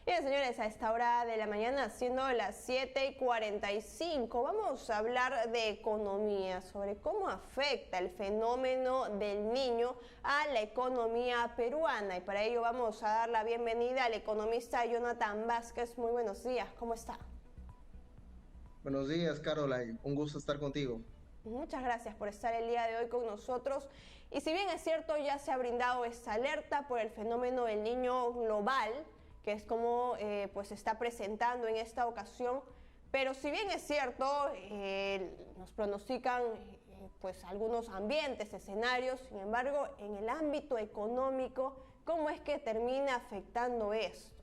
Bien, señores, a esta hora de la mañana, siendo las 7:45, vamos a hablar de economía, sobre cómo afecta el fenómeno del Niño a la economía peruana. Y para ello vamos a dar la bienvenida al economista Jonathan Vázquez. Muy buenos días, ¿cómo está? Buenos días, Caroline. Un gusto estar contigo. Muchas gracias por estar el día de hoy con nosotros. Y si bien es cierto, ya se ha brindado esta alerta por el fenómeno del Niño global, que es como pues se está presentando en esta ocasión, pero si bien es cierto, nos pronostican pues algunos ambientes, escenarios, sin embargo, en el ámbito económico, ¿cómo es que termina afectando esto?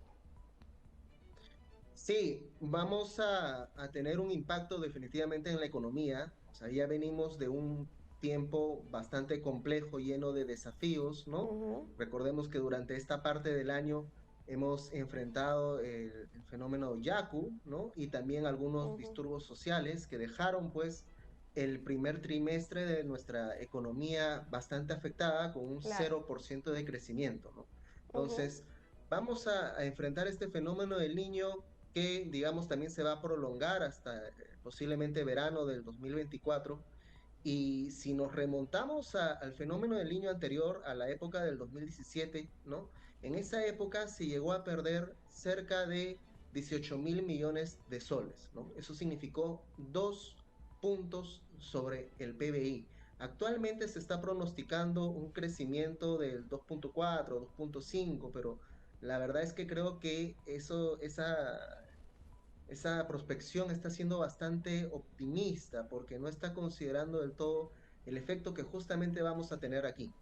Sí, vamos a tener un impacto definitivamente en la economía. O sea, ya venimos de un tiempo bastante complejo, lleno de desafíos, ¿no? Ujú, Recordemos que durante esta parte del año hemos enfrentado el fenómeno Yaku, ¿no? Y también algunos ujú, disturbios sociales que dejaron, pues, el primer trimestre de nuestra economía bastante afectada con un claro. 0% de crecimiento, ¿no? Ujú, Entonces, vamos a enfrentar este fenómeno del niño que, digamos, también se va a prolongar hasta posiblemente verano del 2024. Y si nos remontamos al fenómeno del niño anterior, a la época del 2017, ¿no? En esa época se llegó a perder cerca de 18.000 millones de soles, ¿no? Eso significó 2 puntos sobre el PBI. Actualmente se está pronosticando un crecimiento del 2,4, 2,5, pero la verdad es que creo que esa prospección está siendo bastante optimista porque no está considerando del todo el efecto que justamente vamos a tener aquí.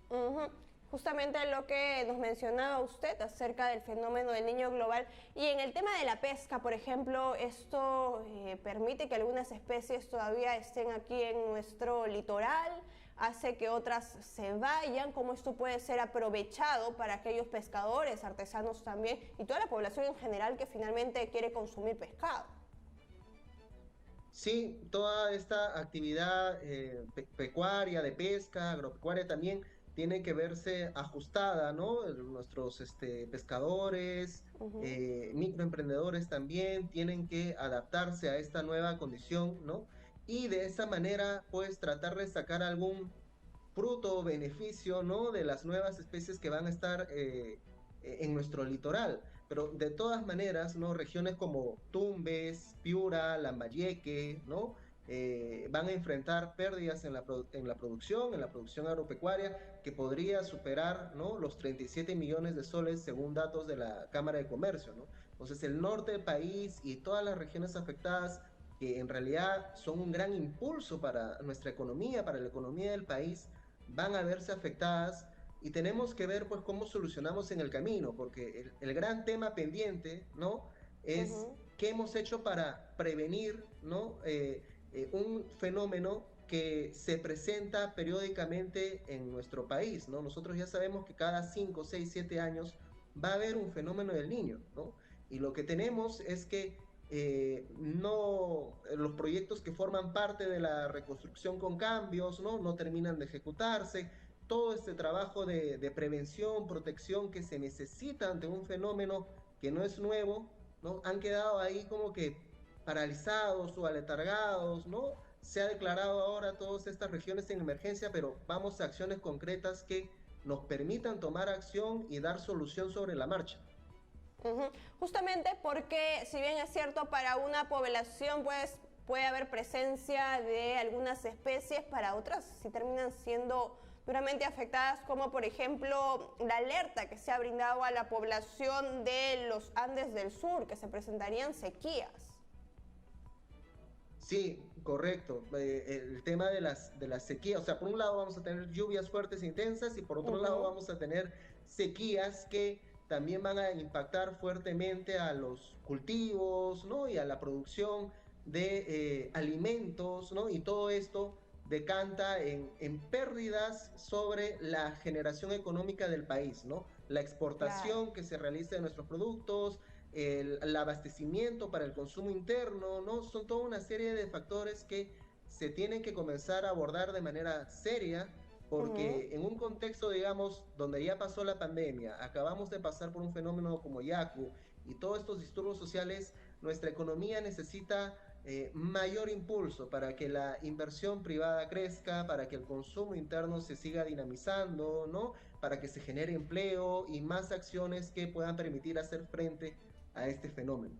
ujú. Justamente lo que nos mencionaba usted acerca del fenómeno del Niño global y en el tema de la pesca, por ejemplo, esto permite que algunas especies todavía estén aquí en nuestro litoral, hace que otras se vayan, cómo esto puede ser aprovechado para aquellos pescadores, artesanos también y toda la población en general que finalmente quiere consumir pescado. Sí, toda esta actividad pecuaria, de pesca, agropecuaria también tiene que verse ajustada, ¿no? Nuestros pescadores, Ujú, microemprendedores también tienen que adaptarse a esta nueva condición, ¿no? Y de esa manera, pues, tratar de sacar algún fruto o beneficio, ¿no? De las nuevas especies que van a estar en nuestro litoral. Pero de todas maneras, ¿no? Regiones como Tumbes, Piura, Lambayeque, ¿no? Van a enfrentar pérdidas en la producción agropecuaria, que podría superar, ¿no? Los 37 millones de soles según datos de la Cámara de Comercio, ¿no? Entonces, el norte del país y todas las regiones afectadas, que en realidad son un gran impulso para nuestra economía, para la economía del país, van a verse afectadas y tenemos que ver pues cómo solucionamos en el camino, porque el gran tema pendiente, ¿no? Es ujú. qué hemos hecho para prevenir, ¿no? Un fenómeno que se presenta periódicamente en nuestro país, ¿no? Nosotros ya sabemos que cada 5, 6, 7 años va a haber un fenómeno del niño, ¿no? Y lo que tenemos es que no, los proyectos que forman parte de la reconstrucción con cambios, ¿no? No terminan de ejecutarse. Todo este trabajo de prevención, protección que se necesita ante un fenómeno que no es nuevo, ¿no? Han quedado ahí como que paralizados o aletargados, ¿no? Se ha declarado ahora todas estas regiones en emergencia, pero vamos a acciones concretas que nos permitan tomar acción y dar solución sobre la marcha. Ujú. Justamente porque si bien es cierto para una población pues puede haber presencia de algunas especies, para otras sí terminan siendo duramente afectadas, como por ejemplo la alerta que se ha brindado a la población de los Andes del Sur, que se presentarían sequías. Sí, correcto. El tema de las sequías, o sea, por un lado vamos a tener lluvias fuertes e intensas y por otro lado Ujú, vamos a tener sequías que también van a impactar fuertemente a los cultivos, ¿no? Y a la producción de alimentos, ¿no? Y todo esto decanta en pérdidas sobre la generación económica del país, ¿no? La claro. exportación que se realiza de nuestros productos, el abastecimiento para el consumo interno, ¿no? Son toda una serie de factores que se tienen que comenzar a abordar de manera seria Ujú. porque en un contexto, digamos, donde ya pasó la pandemia, acabamos de pasar por un fenómeno como Yaku y todos estos disturbios sociales, nuestra economía necesita mayor impulso para que la inversión privada crezca, para que el consumo interno se siga dinamizando, ¿no? Para que se genere empleo y más acciones que puedan permitir hacer frente a este fenómeno.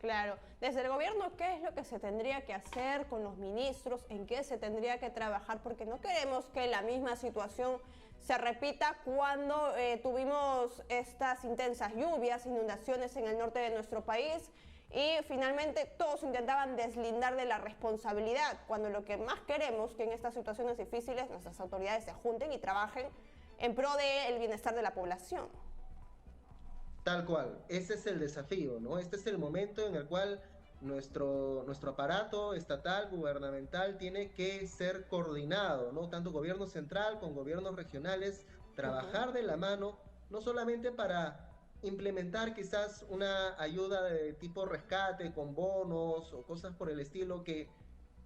Claro, desde el gobierno, ¿qué es lo que se tendría que hacer con los ministros? ¿En qué se tendría que trabajar? Porque no queremos que la misma situación se repita cuando tuvimos estas intensas lluvias, inundaciones en el norte de nuestro país y finalmente todos intentaban deslindar de la responsabilidad, cuando lo que más queremos que en estas situaciones difíciles nuestras autoridades se junten y trabajen en pro del bienestar de la población. Tal cual, ese es el desafío, ¿no? Este es el momento en el cual nuestro aparato estatal, gubernamental, tiene que ser coordinado, ¿no? Tanto gobierno central con gobiernos regionales, Ujú. trabajar de la mano, no solamente para implementar quizás una ayuda de tipo rescate con bonos o cosas por el estilo que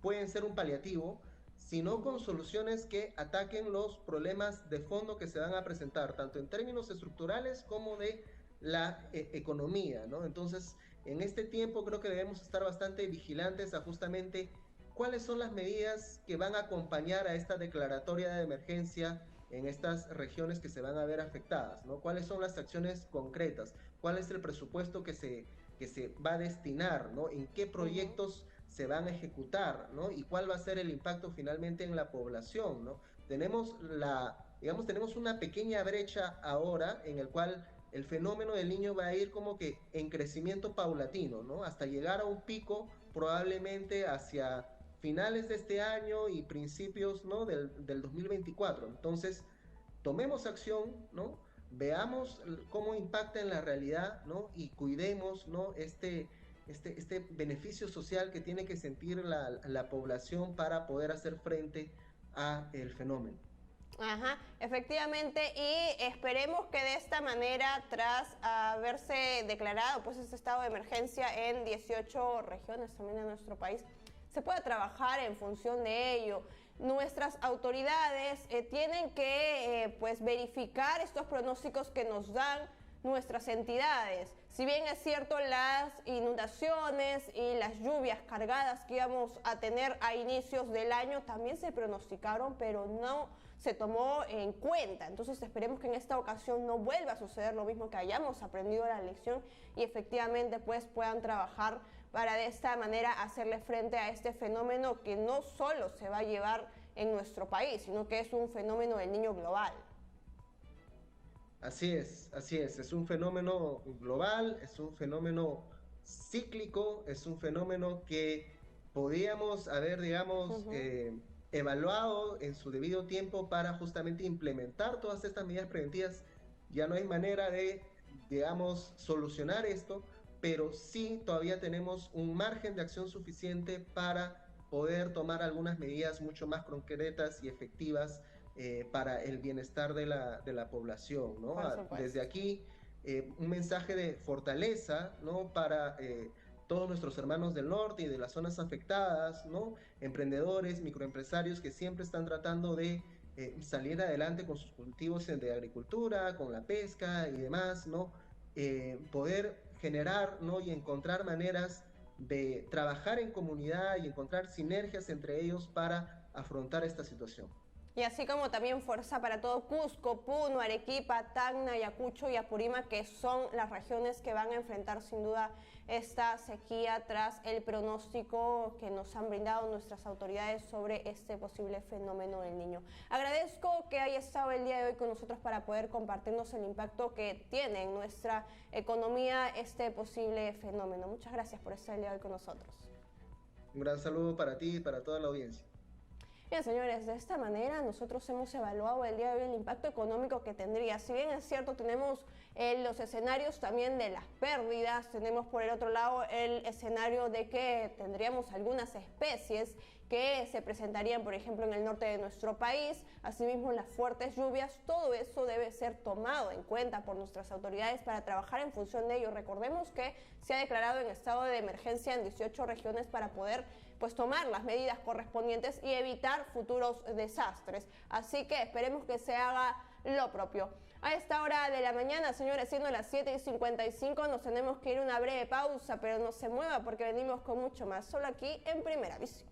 pueden ser un paliativo, sino con Ujú. soluciones que ataquen los problemas de fondo que se van a presentar, tanto en términos estructurales como de la economía, ¿no? Entonces, en este tiempo creo que debemos estar bastante vigilantes a justamente cuáles son las medidas que van a acompañar a esta declaratoria de emergencia en estas regiones que se van a ver afectadas, ¿no? ¿Cuáles son las acciones concretas? ¿Cuál es el presupuesto que se va a destinar, ¿no? ¿En qué Ujú. proyectos se van a ejecutar, ¿no? Y cuál va a ser el impacto finalmente en la población, ¿no? Digamos, tenemos una pequeña brecha ahora en el cual el fenómeno del niño va a ir como que en crecimiento paulatino, ¿no? Hasta llegar a un pico probablemente hacia finales de este año y principios, ¿no? del 2024. Entonces, tomemos acción, ¿no? Veamos cómo impacta en la realidad, ¿no? Y cuidemos, ¿no? Este beneficio social que tiene que sentir la población para poder hacer frente a el fenómeno. Ajá, efectivamente, y esperemos que de esta manera, tras haberse declarado pues este estado de emergencia en 18 regiones también de nuestro país, se pueda trabajar en función de ello. Nuestras autoridades tienen que pues verificar estos pronósticos que nos dan nuestras entidades. Si bien es cierto las inundaciones y las lluvias cargadas que íbamos a tener a inicios del año también se pronosticaron, pero no se tomó en cuenta. Entonces esperemos que en esta ocasión no vuelva a suceder lo mismo, que hayamos aprendido la lección y efectivamente pues puedan trabajar para de esta manera hacerle frente a este fenómeno que no solo se va a llevar en nuestro país, sino que es un fenómeno del niño global. Así es un fenómeno global, es un fenómeno cíclico, es un fenómeno que podíamos haber, Uh digamos, -huh. evaluado en su debido tiempo para justamente implementar todas estas medidas preventivas. Ya no hay manera de, digamos, solucionar esto, pero sí todavía tenemos un margen de acción suficiente para poder tomar algunas medidas mucho más concretas y efectivas para el bienestar de la población, ¿no? Por Desde supuesto. aquí, un mensaje de fortaleza, ¿no? Para todos nuestros hermanos del norte y de las zonas afectadas, ¿no? Emprendedores, microempresarios que siempre están tratando de salir adelante con sus cultivos de agricultura, con la pesca y demás, ¿no? Poder generar, ¿no? Y encontrar maneras de trabajar en comunidad y encontrar sinergias entre ellos para afrontar esta situación. Y así como también fuerza para todo Cusco, Puno, Arequipa, Tacna, Ayacucho y Apurímac, que son las regiones que van a enfrentar sin duda esta sequía tras el pronóstico que nos han brindado nuestras autoridades sobre este posible fenómeno del niño. Agradezco que haya estado el día de hoy con nosotros para poder compartirnos el impacto que tiene en nuestra economía este posible fenómeno. Muchas gracias por estar el día de hoy con nosotros. Un gran saludo para ti y para toda la audiencia. Bien, señores, de esta manera nosotros hemos evaluado el día de hoy el impacto económico que tendría. Si bien es cierto, tenemos los escenarios también de las pérdidas, tenemos por el otro lado el escenario de que tendríamos algunas especies que se presentarían, por ejemplo, en el norte de nuestro país, asimismo las fuertes lluvias, todo eso debe ser tomado en cuenta por nuestras autoridades para trabajar en función de ello. Recordemos que se ha declarado en estado de emergencia en 18 regiones para poder pues tomar las medidas correspondientes y evitar futuros desastres. Así que esperemos que se haga lo propio. A esta hora de la mañana, señores, siendo las 7:55, nos tenemos que ir a una breve pausa, pero no se mueva porque venimos con mucho más, solo aquí en Primera Visión.